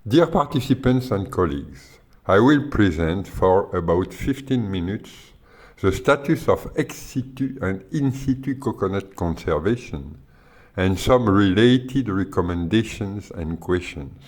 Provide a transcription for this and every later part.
Dear participants and colleagues, I will present for about 15 minutes the status of ex situ and in situ coconut conservation and some related recommendations and questions.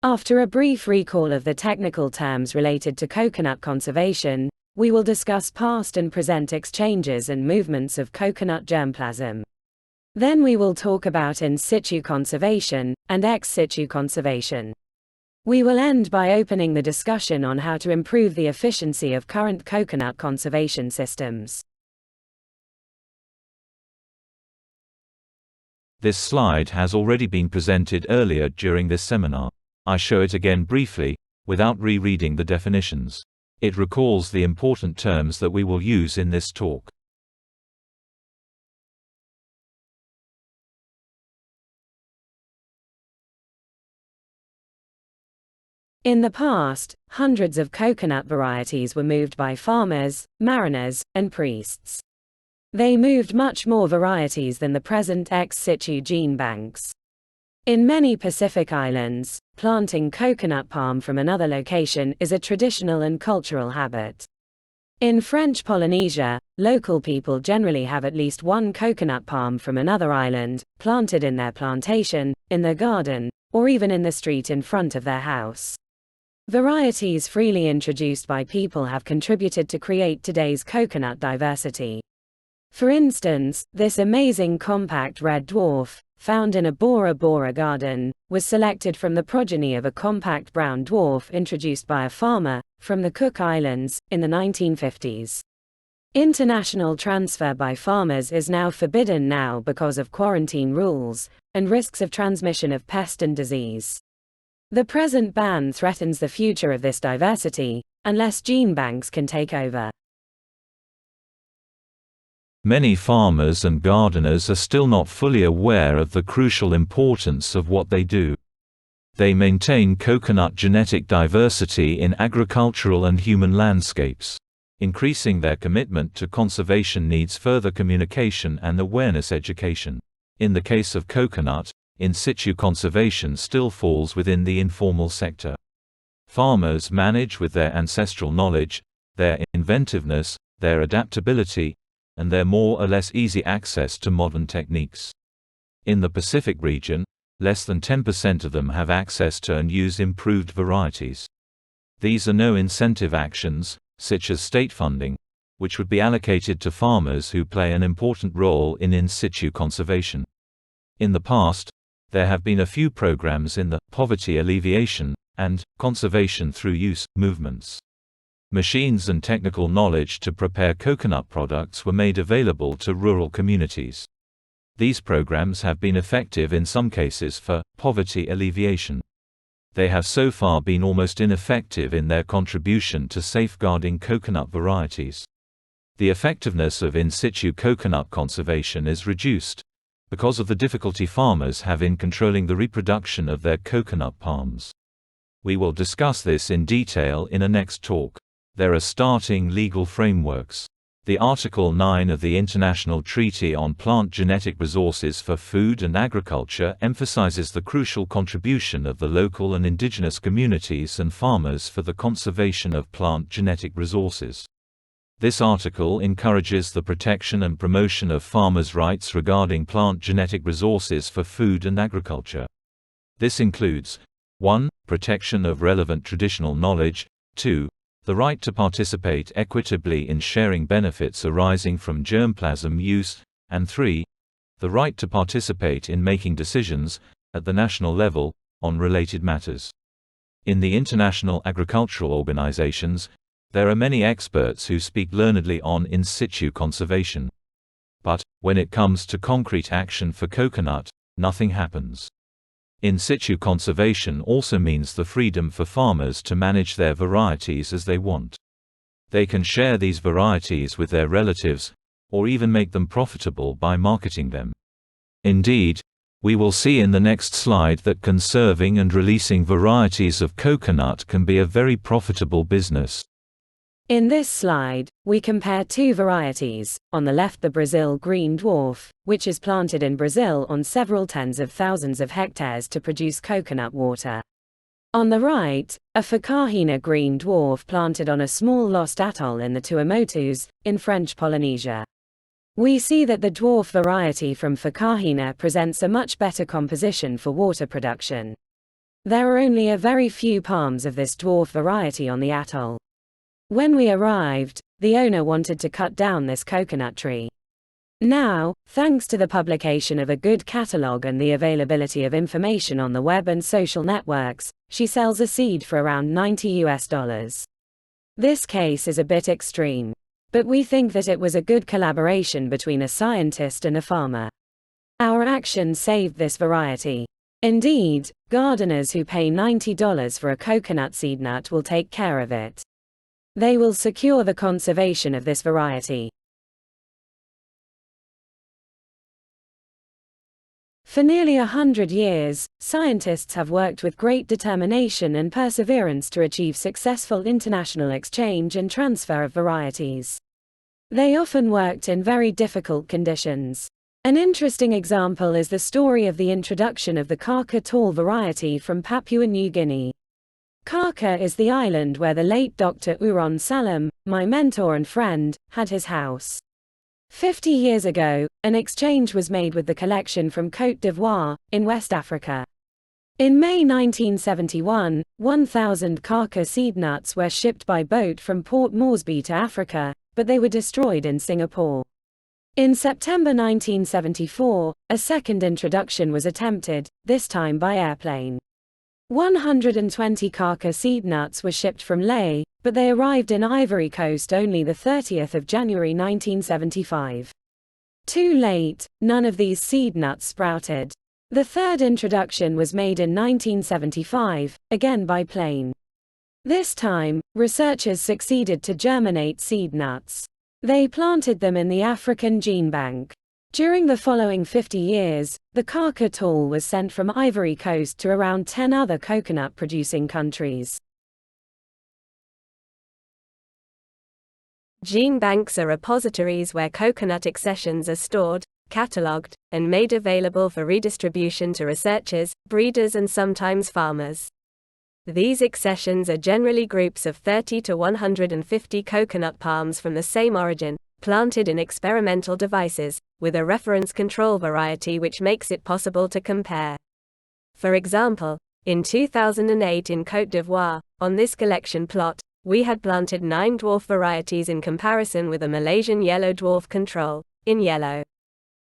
After a brief recall of the technical terms related to coconut conservation, we will discuss past and present exchanges and movements of coconut germplasm. Then we will talk about in situ conservation and ex situ conservation. We will end by opening the discussion on how to improve the efficiency of current coconut conservation systems. This slide has already been presented earlier during this seminar. I show it again briefly, without rereading the definitions. It recalls the important terms that we will use in this talk. In the past, hundreds of coconut varieties were moved by farmers, mariners, and priests. They moved much more varieties than the present ex situ gene banks. In many Pacific islands, planting coconut palm from another location is a traditional and cultural habit. In French Polynesia, local people generally have at least one coconut palm from another island, planted in their plantation, in their garden, or even in the street in front of their house. Varieties freely introduced by people have contributed to create today's coconut diversity. For instance, this amazing compact red dwarf, found in a Bora Bora garden, was selected from the progeny of a compact brown dwarf introduced by a farmer from the Cook Islands in the 1950s. International transfer by farmers is now forbidden because of quarantine rules and risks of transmission of pest and disease. The present ban threatens the future of this diversity, unless gene banks can take over. Many farmers and gardeners are still not fully aware of the crucial importance of what they do. They maintain coconut genetic diversity in agricultural and human landscapes. Increasing their commitment to conservation needs further communication and awareness education. In the case of coconut, in situ conservation still falls within the informal sector. Farmers manage with their ancestral knowledge, their inventiveness, their adaptability, and their more or less easy access to modern techniques. In the Pacific region, less than 10% of them have access to and use improved varieties. These are no incentive actions, such as state funding, which would be allocated to farmers who play an important role in situ conservation. In the past, there have been a few programs in the poverty alleviation and conservation through use movements. Machines and technical knowledge to prepare coconut products were made available to rural communities. These programs have been effective in some cases for poverty alleviation. They have so far been almost ineffective in their contribution to safeguarding coconut varieties. The effectiveness of in situ coconut conservation is reduced because of the difficulty farmers have in controlling the reproduction of their coconut palms. We will discuss this in detail in a next talk. There are starting legal frameworks. The Article 9 of the International Treaty on Plant Genetic Resources for Food and Agriculture emphasizes the crucial contribution of the local and indigenous communities and farmers for the conservation of plant genetic resources. This article encourages the protection and promotion of farmers' rights regarding plant genetic resources for food and agriculture. This includes 1. Protection of relevant traditional knowledge, 2. The right to participate equitably in sharing benefits arising from germplasm use, and 3. The right to participate in making decisions, at the national level, on related matters. In the international agricultural organizations, there are many experts who speak learnedly on in situ conservation. But, when it comes to concrete action for coconut, nothing happens. In situ conservation also means the freedom for farmers to manage their varieties as they want. They can share these varieties with their relatives, or even make them profitable by marketing them. Indeed, we will see in the next slide that conserving and releasing varieties of coconut can be a very profitable business. In this slide, we compare two varieties. On the left, the Brazil green dwarf, which is planted in Brazil on several tens of thousands of hectares to produce coconut water. On the right, a Phacohyena green dwarf planted on a small lost atoll in the Tuamotus, in French Polynesia. We see that the dwarf variety from Phacohyena presents a much better composition for water production. There are only a very few palms of this dwarf variety on the atoll. When we arrived, the owner wanted to cut down this coconut tree. Now, thanks to the publication of a good catalogue and the availability of information on the web and social networks, she sells a seed for around $90. This case is a bit extreme. But we think that it was a good collaboration between a scientist and a farmer. Our action saved this variety. Indeed, gardeners who pay $90 for a coconut seed nut will take care of it. They will secure the conservation of this variety. For nearly 100 years, scientists have worked with great determination and perseverance to achieve successful international exchange and transfer of varieties. They often worked in very difficult conditions. An interesting example is the story of the introduction of the kaka tall variety from Papua New Guinea. Kaka is the island where the late Dr. Uron Salam, my mentor and friend, had his house. 50 years ago, an exchange was made with the collection from Côte d'Ivoire, in West Africa. In May 1971, 1,000 kaka seed nuts were shipped by boat from Port Moresby to Africa, but they were destroyed in Singapore. In September 1974, a second introduction was attempted, this time by airplane. 120 kaka seed nuts were shipped from Lae, but they arrived in Ivory Coast only the 30th of January 1975. Too late, none of these seed nuts sprouted. The third introduction was made in 1975, again by plane. This time, researchers succeeded to germinate seed nuts. They planted them in the African gene bank. During the following 50 years, the kaka tall was sent from Ivory Coast to around 10 other coconut-producing countries. Gene banks are repositories where coconut accessions are stored, catalogued, and made available for redistribution to researchers, breeders and sometimes farmers. These accessions are generally groups of 30 to 150 coconut palms from the same origin, planted in experimental devices, with a reference control variety which makes it possible to compare. For example, in 2008 in Côte d'Ivoire, on this collection plot, we had planted 9 dwarf varieties in comparison with a Malaysian yellow dwarf control, in yellow.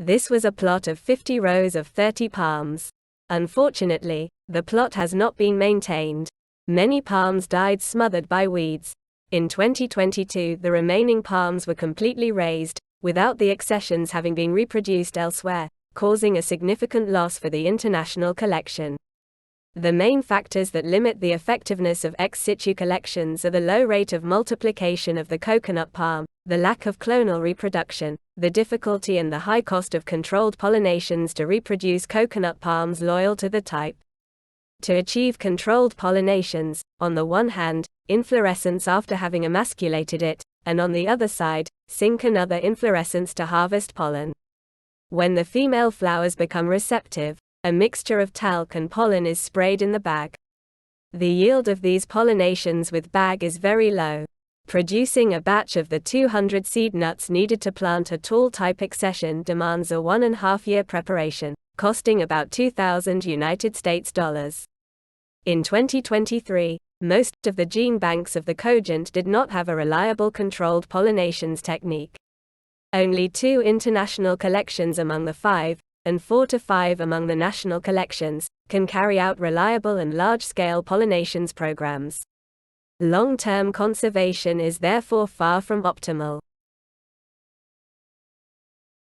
This was a plot of 50 rows of 30 palms. Unfortunately, the plot has not been maintained. Many palms died smothered by weeds. In 2022, the remaining palms were completely raised, without the accessions having been reproduced elsewhere, causing a significant loss for the international collection. The main factors that limit the effectiveness of ex situ collections are the low rate of multiplication of the coconut palm, the lack of clonal reproduction, the difficulty and the high cost of controlled pollinations to reproduce coconut palms loyal to the type. To achieve controlled pollinations, on the one hand, inflorescence after having emasculated it, and on the other side, sink another inflorescence to harvest pollen. When the female flowers become receptive, a mixture of talc and pollen is sprayed in the bag. The yield of these pollinations with bag is very low. Producing a batch of the 200 seed nuts needed to plant a tall type accession demands a 1.5-year preparation, costing about $2,000. In 2023, most of the gene banks of the cogent did not have a reliable controlled pollinations technique. Only 2 international collections among the 5, and 4 to 5 among the national collections, can carry out reliable and large-scale pollinations programs. Long-term conservation is therefore far from optimal.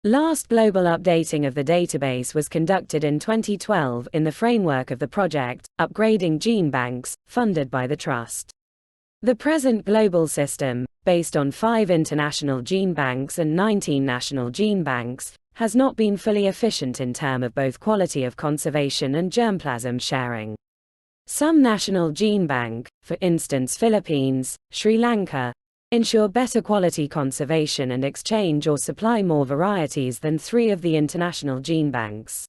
Last global updating of the database was conducted in 2012 in the framework of the project, Upgrading Gene Banks, funded by the Trust. The present global system, based on 5 international gene banks and 19 national gene banks, has not been fully efficient in terms of both quality of conservation and germplasm sharing. Some national gene bank, for instance Philippines, Sri Lanka, ensure better quality conservation and exchange or supply more varieties than 3 of the international gene banks.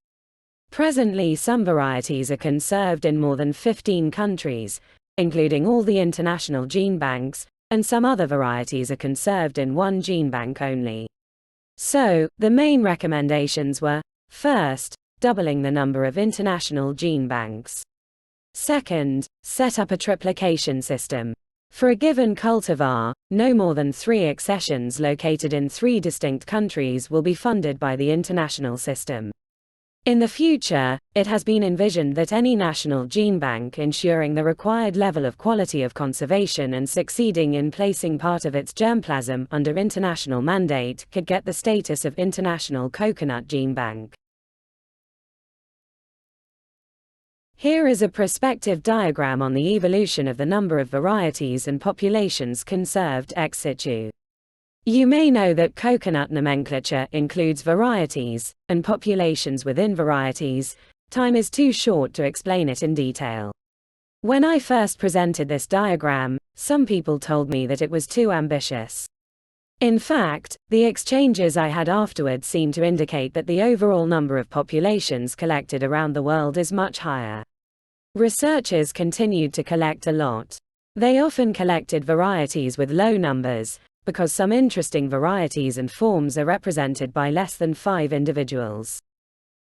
Presently, some varieties are conserved in more than 15 countries, including all the international gene banks, and some other varieties are conserved in 1 gene bank only. So, the main recommendations were: first, doubling the number of international gene banks. Second, set up a triplication system. For a given cultivar, no more than 3 accessions located in 3 distinct countries will be funded by the international system. In the future, it has been envisioned that any national gene bank ensuring the required level of quality of conservation and succeeding in placing part of its germplasm under international mandate could get the status of International Coconut Gene Bank. Here is a prospective diagram on the evolution of the number of varieties and populations conserved ex situ. You may know that coconut nomenclature includes varieties and populations within varieties. Time is too short to explain it in detail. When I first presented this diagram, some people told me that it was too ambitious. In fact, the exchanges I had afterwards seemed to indicate that the overall number of populations collected around the world is much higher. Researchers continued to collect a lot. They often collected varieties with low numbers, because some interesting varieties and forms are represented by less than 5 individuals.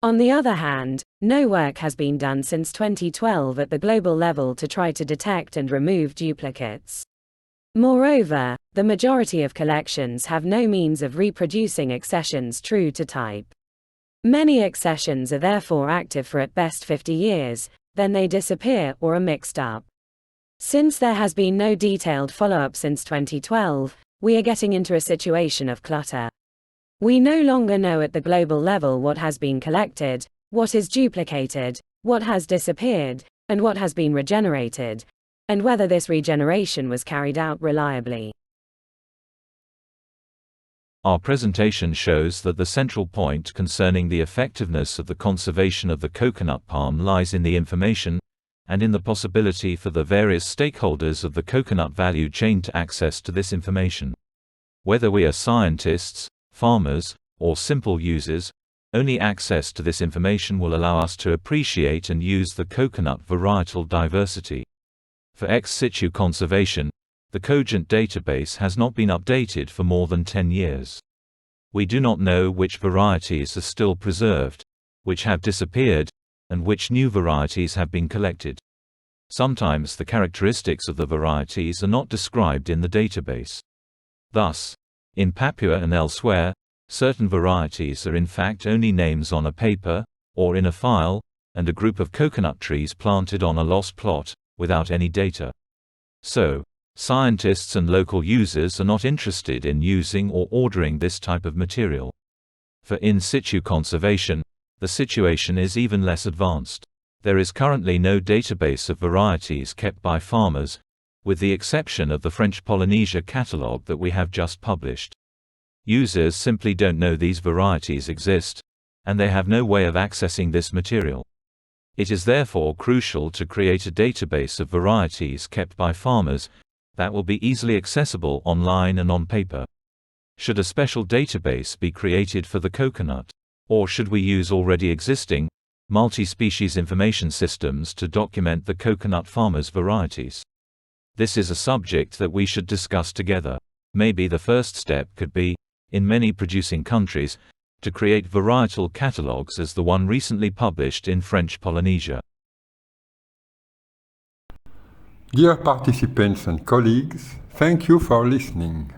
On the other hand, no work has been done since 2012 at the global level to try to detect and remove duplicates. Moreover, the majority of collections have no means of reproducing accessions true to type. Many accessions are therefore active for at best 50 years, then they disappear or are mixed up. Since there has been no detailed follow-up since 2012, we are getting into a situation of clutter. We no longer know at the global level what has been collected, what is duplicated, what has disappeared, and what has been regenerated, and whether this regeneration was carried out reliably. Our presentation shows that the central point concerning the effectiveness of the conservation of the coconut palm lies in the information, and in the possibility for the various stakeholders of the coconut value chain to access to this information. Whether we are scientists, farmers, or simple users, only access to this information will allow us to appreciate and use the coconut varietal diversity. For ex situ conservation, the cogent database has not been updated for more than 10 years. We do not know which varieties are still preserved, which have disappeared, and which new varieties have been collected. Sometimes the characteristics of the varieties are not described in the database. Thus, in Papua and elsewhere, certain varieties are in fact only names on a paper, or in a file, and a group of coconut trees planted on a lost plot, without any data. So, scientists and local users are not interested in using or ordering this type of material. For in situ conservation, the situation is even less advanced. There is currently no database of varieties kept by farmers, with the exception of the French Polynesia catalogue that we have just published. Users simply don't know these varieties exist, and they have no way of accessing this material. It is therefore crucial to create a database of varieties kept by farmers that will be easily accessible online and on paper. Should a special database be created for the coconut? Or should we use already existing, multi-species information systems to document the coconut farmers' varieties? This is a subject that we should discuss together. Maybe the first step could be, in many producing countries, to create varietal catalogues as the one recently published in French Polynesia. Dear participants and colleagues, thank you for listening.